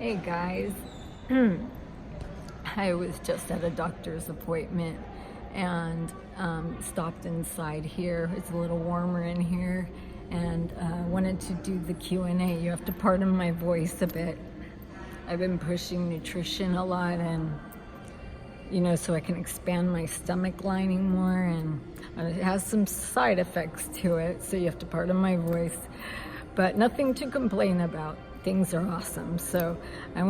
Hey guys, I was just at a doctor's appointment and stopped inside here. It's a little warmer in here, and wanted to do the Q&A. You have to pardon my voice a bit. I've been pushing nutrition a lot, and so I can expand my stomach lining more, and it has some side effects to it, so you have to pardon my voice, but nothing to complain about. Things are awesome. So I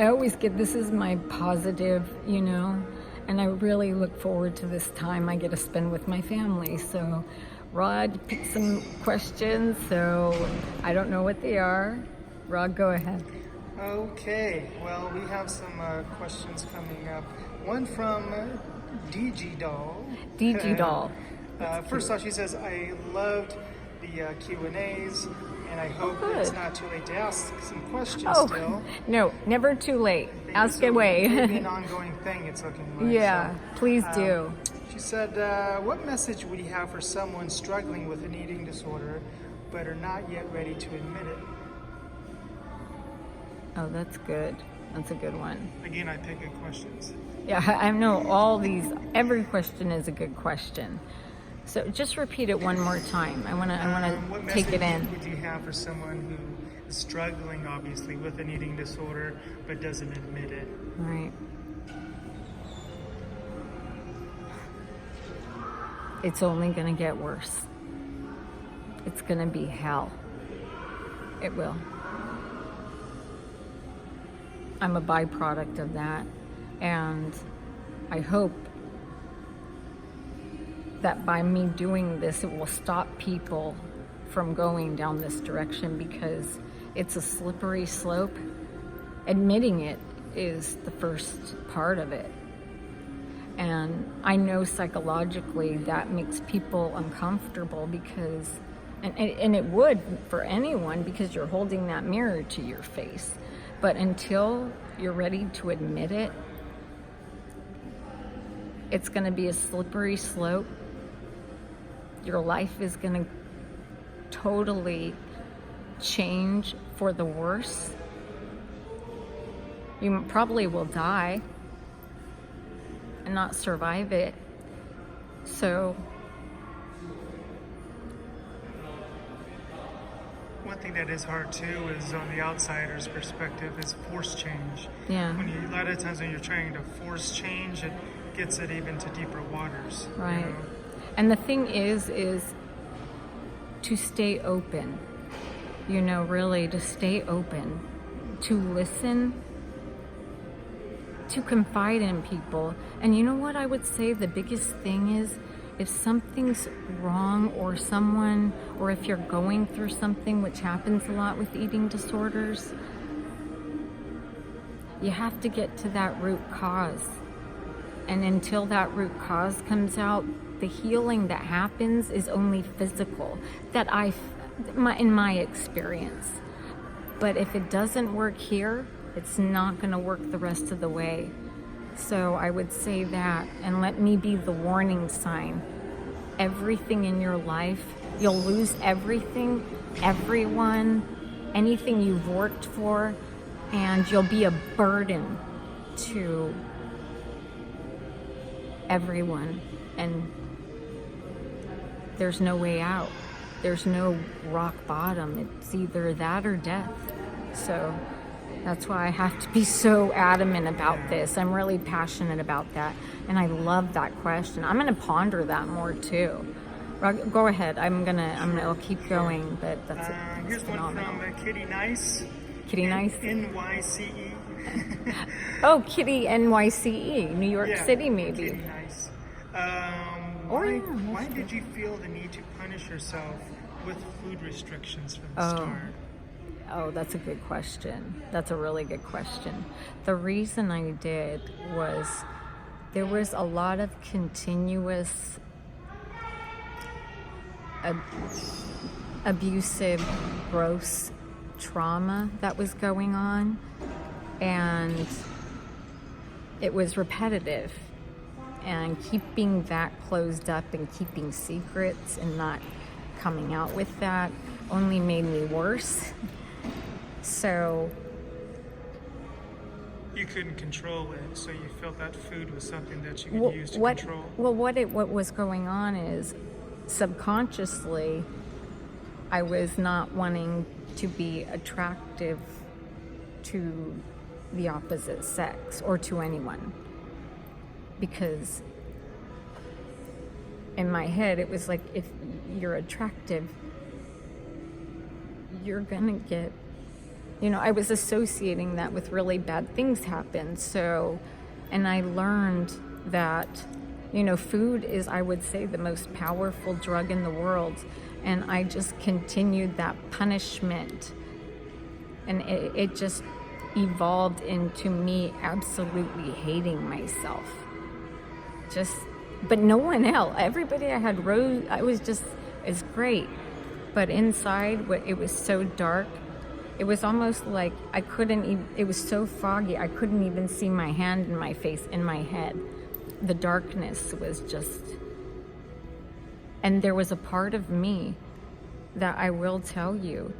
always get, this is my positive, and I really look forward to this time I get to spend with my family. So Rod picked some questions, so I don't know what they are. Rod, go ahead. Okay, well, we have some questions coming up. One from DG Doll. DG Doll. First off, she says, I loved the Q&As, and I hope it's not too late to ask some questions still. No, never too late. Ask away. Maybe an ongoing thing, it's looking like. Yeah, so, please do. She said, what message would you have for someone struggling with an eating disorder but are not yet ready to admit it? Oh, that's good. That's a good one. Again, I pick good questions. Yeah, I know every question is a good question. So just repeat it one more time. I want to take it in. What message would you have for someone who is struggling, obviously, with an eating disorder, but doesn't admit it? Right. It's only going to get worse. It's going to be hell. It will. I'm a byproduct of that, and I hope that by me doing this, it will stop people from going down this direction, because it's a slippery slope. Admitting it is the first part of it. And I know psychologically that makes people uncomfortable, because, and it would for anyone, because you're holding that mirror to your face. But until you're ready to admit it, it's going to be a slippery slope. Your life is going to totally change for the worse. You probably will die and not survive it. So one thing that is hard too is, on the outsider's perspective, is force change. Yeah. A lot of times when you're trying to force change, it gets it even to deeper waters. Right. And the thing is to stay open, really to stay open, to listen, to confide in people. And you know what I would say the biggest thing is, if something's wrong, or if you're going through something, which happens a lot with eating disorders, you have to get to that root cause. And until that root cause comes out, the healing that happens is only physical, in my experience. But if it doesn't work here, it's not going to work the rest of the way. So I would say that, and let me be the warning sign. Everything in your life, you'll lose everything, everyone, anything you've worked for, and you'll be a burden to everyone. And there's no way out. There's no rock bottom. It's either that or death. So that's why I have to be so adamant about this. I'm really passionate about that, and I love that question. I'm going to ponder that more too. Go ahead. I'll keep going, but that's here's phenomenal. One from Kitty Nice. Kitty Nice. NYCE. Oh, Kitty NYCE, New York City, maybe. Kitty Nice. Why did you feel the need to punish yourself with food restrictions from the start? Oh, that's a good question. That's a really good question. The reason I did was there was a lot of continuous abusive, gross trauma that was going on, and it was repetitive. And keeping that closed up and keeping secrets and not coming out with that only made me worse. So you couldn't control it, so you felt that food was something that you could use to control. Well, what was going on is subconsciously I was not wanting to be attractive to the opposite sex or to anyone, because in my head it was like, if you're attractive, you're gonna get, I was associating that with really bad things happen. So, and I learned that, food is, I would say, the most powerful drug in the world. And I just continued that punishment. And it just evolved into me absolutely hating myself. But no one else. Everybody I had it's great. But inside, it was so dark. It was almost like I couldn't even, it was so foggy, I couldn't even see my hand in my face, in my head. The darkness was just, and there was a part of me that I will tell you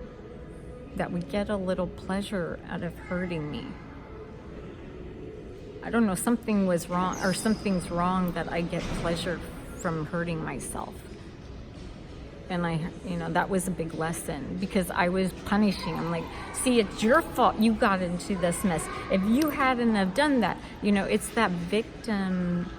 that would get a little pleasure out of hurting me. I don't know, something was wrong, or something's wrong that I get pleasure from hurting myself. And that was a big lesson, because I was punishing. I'm like, see, it's your fault. You got into this mess. If you hadn't have done that, it's that victim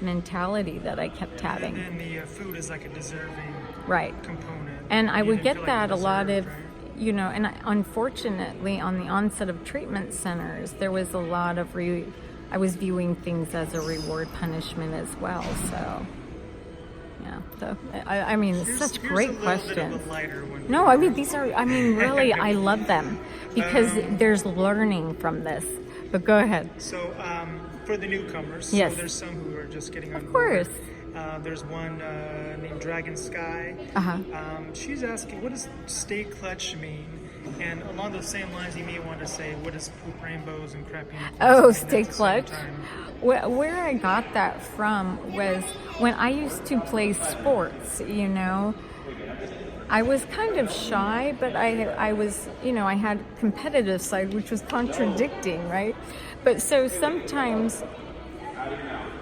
mentality that I kept having. And then the food is like a deserving component. And I would get like that a lot of, right? and unfortunately on the onset of treatment centers, there was a lot of, I was viewing things as a reward punishment as well, so. Yeah, so I mean, such great questions. No, I mean, really, I love them, because there's learning from this. But go ahead. So, for the newcomers, yes. So there's some who are just getting on board. Of course. There's one named Dragon Sky. She's asking, what does stay clutch mean? And along those same lines, you may want to say, what does poop rainbows and crap unicorns Oh, stay clutch? Where I got that from was when I used to play sports, I was kind of shy, but I was, I had competitive side, which was contradicting, right? But so sometimes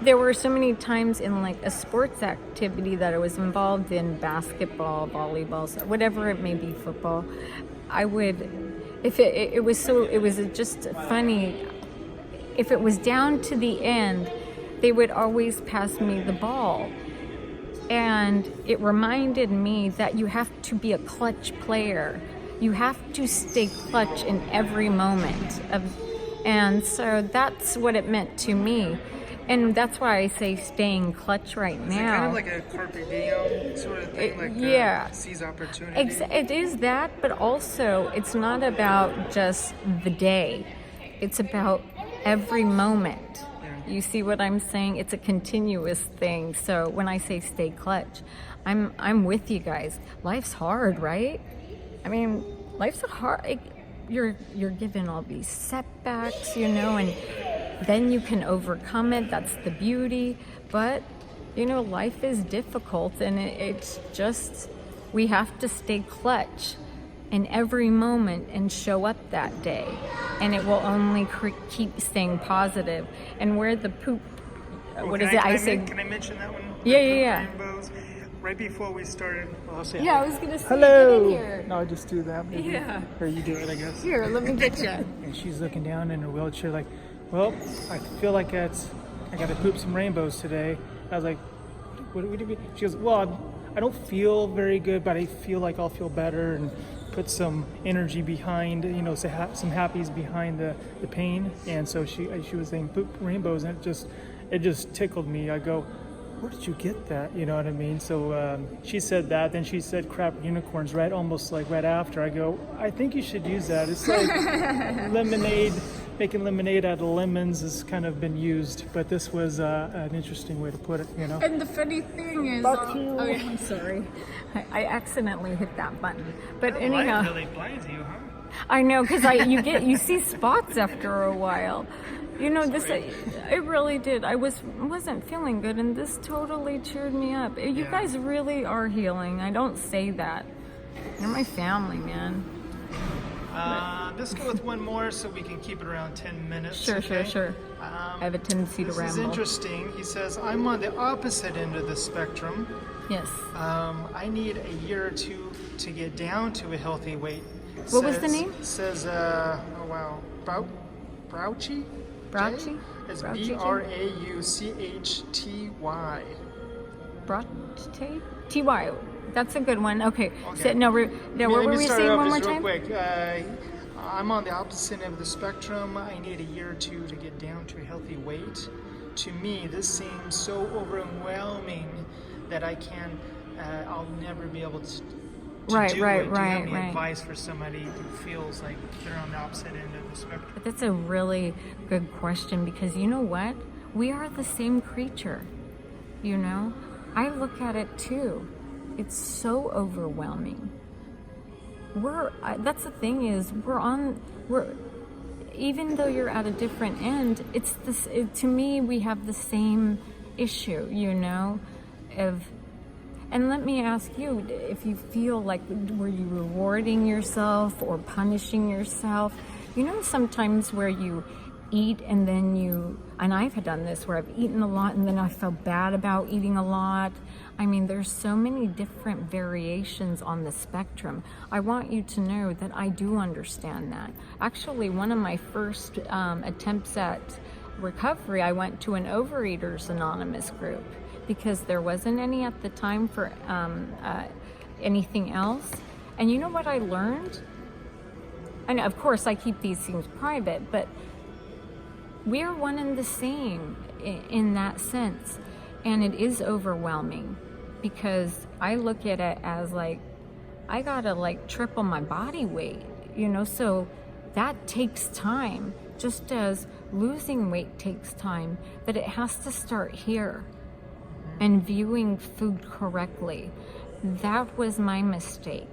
there were so many times in like a sports activity that I was involved in, basketball, volleyball, whatever it may be, football, I would, if it was just funny, if it was down to the end, they would always pass me the ball. And it reminded me that you have to be a clutch player. You have to stay clutch in every moment. And so that's what it meant to me. And that's why I say staying clutch right now. Is it kind of like a carpe diem sort of thing? Like seize opportunity? It is that, but also it's not about just the day. It's about every moment. Yeah. You see what I'm saying? It's a continuous thing. So when I say stay clutch, I'm with you guys. Life's hard, right? I mean, life's hard. You're given all these setbacks, and then you can overcome it. That's the beauty. But, life is difficult, and it's just, we have to stay clutch in every moment and show up that day. And it will only keep staying positive. And where the poop, Can I mention that one? Yeah. Rainbows. Right before we started, I'll say I was going to say, hello. Get in here. No, I'll just do that. Maybe. Yeah. Or you do it, I guess. Here, let me get you. And she's looking down in her wheelchair like, well, I feel like I got to poop some rainbows today. I was like, what do we do? She goes, well, I don't feel very good, but I feel like I'll feel better, and put some energy behind, some happies behind the pain. And so she was saying poop rainbows, and it just tickled me. I go, where did you get that? You know what I mean? So she said that, then she said crap unicorns almost like right after. I go, I think you should use that. It's like lemonade. Making lemonade out of lemons has kind of been used, but this was an interesting way to put it, And the funny thing is, I'm sorry, I accidentally hit that button. But anyhow, really blinds you, huh? I know, because you see spots after a while. It really did. I wasn't feeling good, and this totally cheered me up. You guys really are healing. I don't say that. You're my family, man. Let's go with one more so we can keep it around 10 minutes. Sure, okay? sure. I have a tendency to This ramble. is interesting. He says, I'm on the opposite end of the spectrum. Yes. I need a year or two to get down to a healthy weight. What was the name? Says, Brauchi? Brauchi? It's Brauchi? Brauchty. Brauchi? T-Y. That's a good one. Okay. Okay. So, no, what were we saying one more real time? quick. I'm on the opposite end of the spectrum. I need a year or two to get down to a healthy weight. To me, this seems so overwhelming that I'll never be able to Right, do right, it. Do you have right, any right. advice for somebody who feels like they're on the opposite end of the spectrum? But that's a really good question, because you know what? We are the same creature. You know? I look at it too. It's so overwhelming. That's the thing is, even though you're at a different end, to me, we have the same issue, you know, and let me ask you, if you feel like, were you rewarding yourself or punishing yourself? You know, sometimes where you eat and then and I've done this where I've eaten a lot and then I feel bad about eating a lot. I mean, there's so many different variations on the spectrum. I want you to know that I do understand that. Actually, one of my first attempts at recovery, I went to an Overeaters Anonymous group because there wasn't any at the time for anything else. And you know what I learned? And of course, I keep these things private, but we're one and the same in that sense. And it is overwhelming because I look at it as like, I gotta like triple my body weight, you know, so that takes time, just as losing weight takes time, but it has to start here and viewing food correctly. That was my mistake.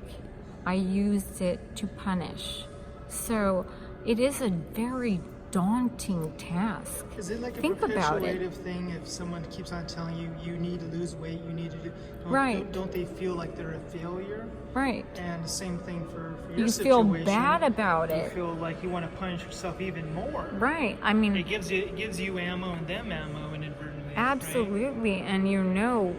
I used it to punish. So it is a very daunting task. Is it like a Think about it. perpetuative thing if someone keeps on telling you, you need to lose weight, you need to do... Right. Don't they feel like they're a failure? Right. And the same thing for your You situation. feel bad about You it. feel like you want to punish yourself even more. Right. I mean, It gives you ammo and them ammo inadvertently. absolutely. And you know,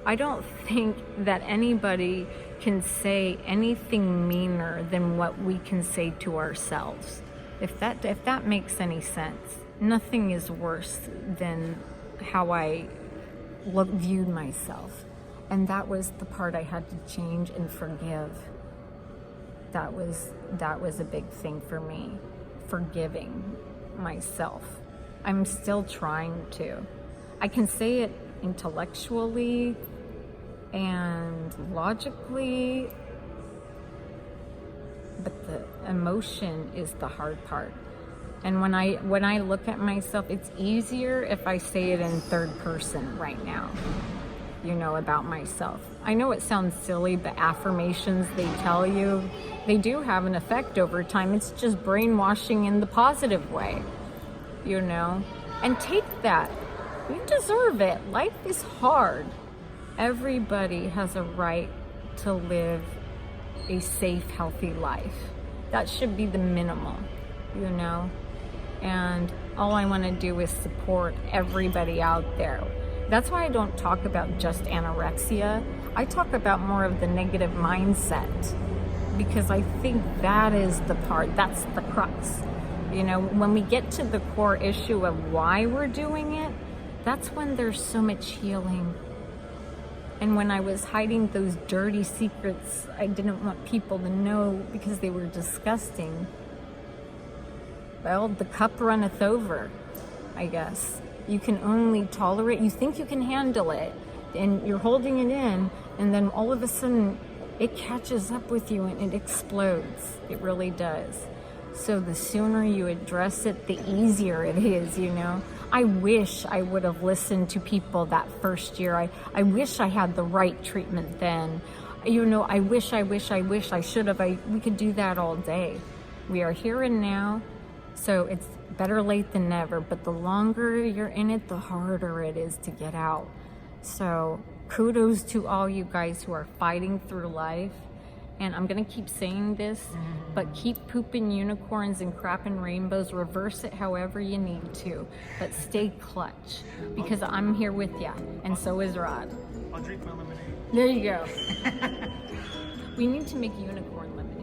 I don't think that anybody can say anything meaner than what we can say to ourselves. If that makes any sense. Nothing is worse than how I viewed myself. And that was the part I had to change and forgive. That was a big thing for me. Forgiving myself. I'm still trying to. I can say it intellectually and logically, but the emotion is the hard part. And when I look at myself, it's easier if I say it in third person right now, you know, about myself. I know it sounds silly, but affirmations, they tell you, they do have an effect over time. It's just brainwashing in the positive way, you know. And take that. You deserve it. Life is hard. Everybody has a right to live a safe, healthy life. That should be the minimum, you know? And all I want to do is support everybody out there. That's why I don't talk about just anorexia. I talk about more of the negative mindset, because I think that is the part, that's the crux. You know, when we get to the core issue of why we're doing it, that's when there's so much healing. And when I was hiding those dirty secrets, I didn't want people to know because they were disgusting. Well, the cup runneth over, I guess. You can only tolerate, you think you can handle it, and you're holding it in, and then all of a sudden it catches up with you and it explodes. It really does. So the sooner you address it, the easier it is, you know. I wish I would have listened to people that first year. I wish I had the right treatment then. You know, I wish I should have. We could do that all day. We are here and now, so it's better late than never. But the longer you're in it, the harder it is to get out. So kudos to all you guys who are fighting through life. And I'm gonna keep saying this, but keep pooping unicorns and crapping rainbows. Reverse it however you need to, but stay clutch, because I'm here with ya, and so is Rod. I'll drink my lemonade. There you go. We need to make unicorn lemonade.